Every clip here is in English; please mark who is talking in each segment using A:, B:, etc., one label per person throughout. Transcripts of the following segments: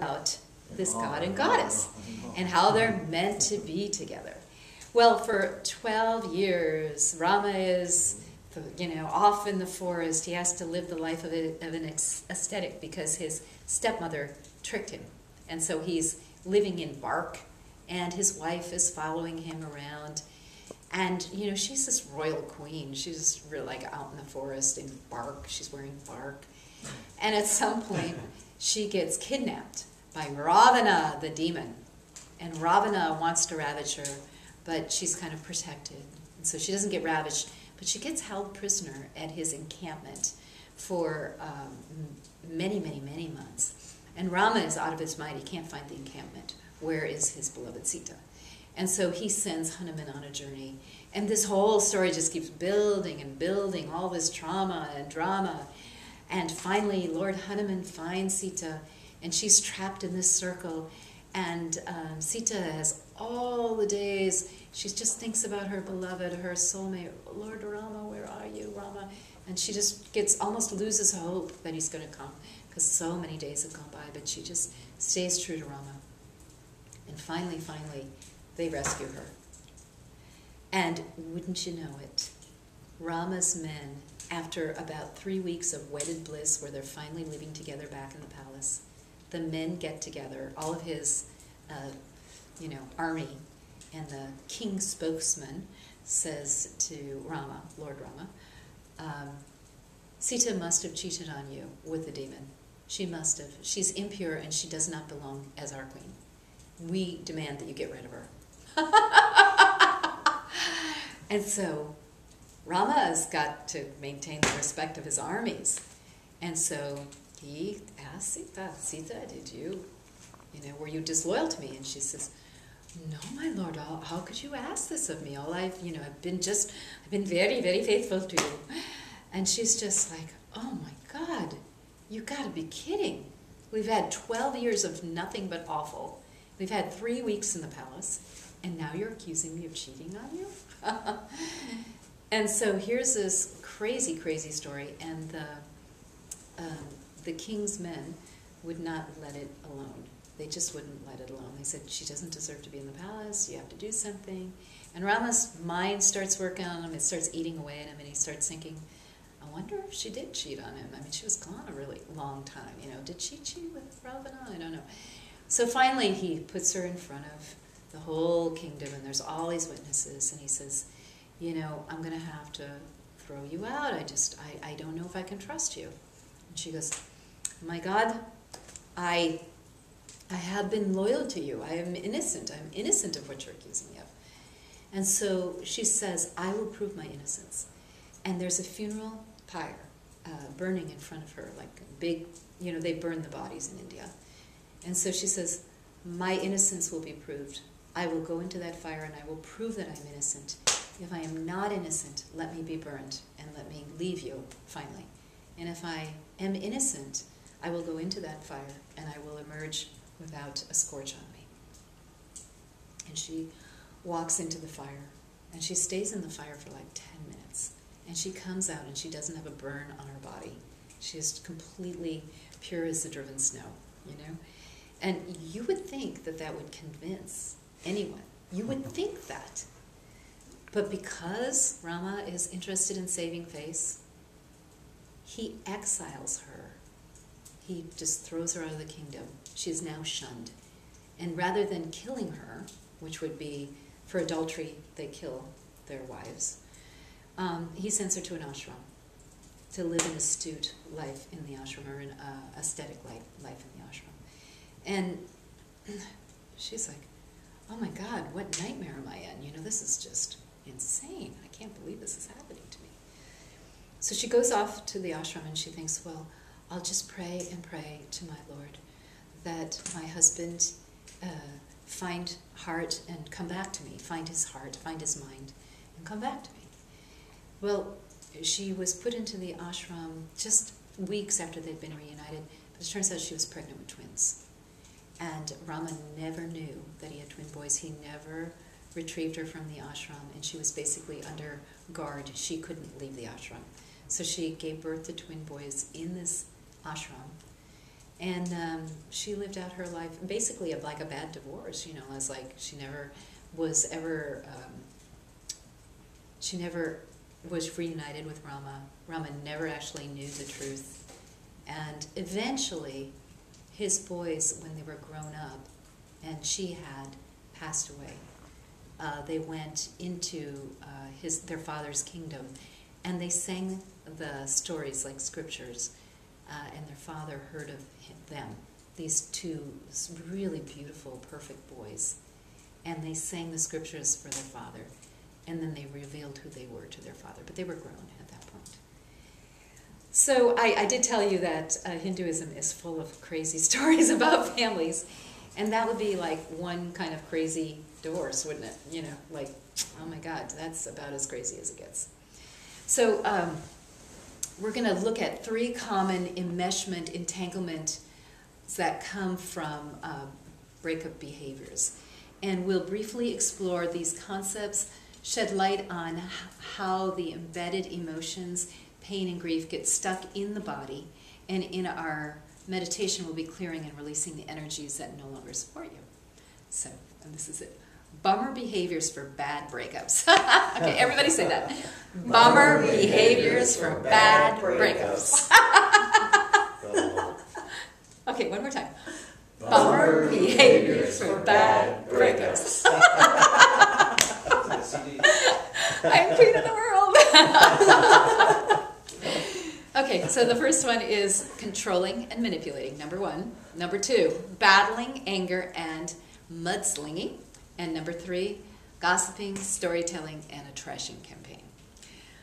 A: about this god and goddess and how they're meant to be together. Well, for 12 years, Rama is, off in the forest. He has to live the life of an ascetic because his stepmother tricked him. And so he's living in bark, and his wife is following him around. And, she's this royal queen. She's just really like out in the forest in bark. She's wearing bark. And at some point, she gets kidnapped by Ravana, the demon. And Ravana wants to ravage her, but she's kind of protected. And so she doesn't get ravaged, but she gets held prisoner at his encampment for many, many, many months. And Rama is out of his mind. He can't find the encampment. Where is his beloved Sita? And so he sends Hanuman on a journey. And this whole story just keeps building and building, all this trauma and drama. And finally, Lord Hanuman finds Sita, and she's trapped in this circle. And Sita has all the days, she just thinks about her beloved, her soulmate. Lord Rama, where are you, Rama? And she just almost loses hope that he's going to come, because so many days have gone by, but she just stays true to Rama. And finally, they rescue her. And wouldn't you know it, Rama's men, after about 3 weeks of wedded bliss where they're finally living together back in the palace, the men get together, all of his, army, and the king's spokesman says to Rama, Lord Rama, Sita must have cheated on you with the demon. She must have. She's impure and she does not belong as our queen. We demand that you get rid of her. And so Rama has got to maintain the respect of his armies. And so he asked Sita, were you disloyal to me? And she says, no, my lord, how could you ask this of me? I've been very, very faithful to you. And she's just like, oh my God, you gotta be kidding. We've had 12 years of nothing but awful. We've had 3 weeks in the palace, and now you're accusing me of cheating on you? And so here's this crazy, crazy story, and the king's men would not let it alone. They just wouldn't let it alone. They said, she doesn't deserve to be in the palace, you have to do something. And Rama's mind starts working on him, it starts eating away at him, and he starts thinking, I wonder if she did cheat on him. I mean, she was gone a really long time, Did she cheat with Ravana? I don't know. So finally he puts her in front of the whole kingdom, and there's all these witnesses, and he says, I'm going to have to throw you out. I don't know if I can trust you. And she goes, my God, I have been loyal to you. I am innocent. I'm innocent of what you're accusing me of. And so she says, I will prove my innocence. And there's a funeral pyre burning in front of her, like a big, they burn the bodies in India. And so she says, my innocence will be proved. I will go into that fire and I will prove that I'm innocent. If I am not innocent, let me be burned and let me leave you, finally. And if I am innocent, I will go into that fire and I will emerge without a scorch on me. And she walks into the fire, and she stays in the fire for like 10 minutes. And she comes out and she doesn't have a burn on her body. She is completely pure as the driven snow, And you would think that that would convince anyone. You would think that. But because Rama is interested in saving face, he exiles her. He just throws her out of the kingdom. She is now shunned. And rather than killing her, which would be, for adultery, they kill their wives, he sends her to an ashram to live an astute life in the ashram, or an aesthetic life in the ashram. And she's like, oh my God, what nightmare am I in? This is just insane. I can't believe this is happening to me. So she goes off to the ashram and she thinks, well, I'll just pray and pray to my Lord that my husband find heart and come back to me, find his heart, find his mind, and come back to me. Well, she was put into the ashram just weeks after they'd been reunited, but it turns out she was pregnant with twins. And Rama never knew that he had twin boys. He never retrieved her from the ashram, and she was basically under guard. She couldn't leave the ashram. So she gave birth to twin boys in this ashram, And she lived out her life basically like a bad divorce, you know. It's like she never was ever, she never was reunited with Rama. Rama never actually knew the truth. And eventually, his boys, when they were grown up, and she had passed away, they went into their father's kingdom, and they sang the stories like scriptures, and their father heard of them, these two really beautiful, perfect boys, and they sang the scriptures for their father, and then they revealed who they were to their father, but they were grown at that point. So I did tell you that Hinduism is full of crazy stories about families, and that would be like one kind of crazy divorce, wouldn't it? You know, like, oh my God, that's about as crazy as it gets. So we're going to look at 3 common enmeshment, entanglement that come from breakup behaviors. And we'll briefly explore these concepts, shed light on how the embedded emotions, pain and grief get stuck in the body, and in our meditation we'll be clearing and releasing the energies that no longer support you. So, and this is it. Bummer behaviors for bad breakups. Okay, everybody say that. Bummer behaviors for bad breakups. Okay, one more time. Bummer behaviors for bad breakups. I'm queen of the world. Okay, so the first one is controlling and manipulating, number 1. Number 2, battling, anger, and mudslinging. And number 3, gossiping, storytelling, and a trashing campaign.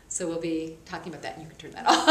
A: So we'll be talking about that, and you can turn that off.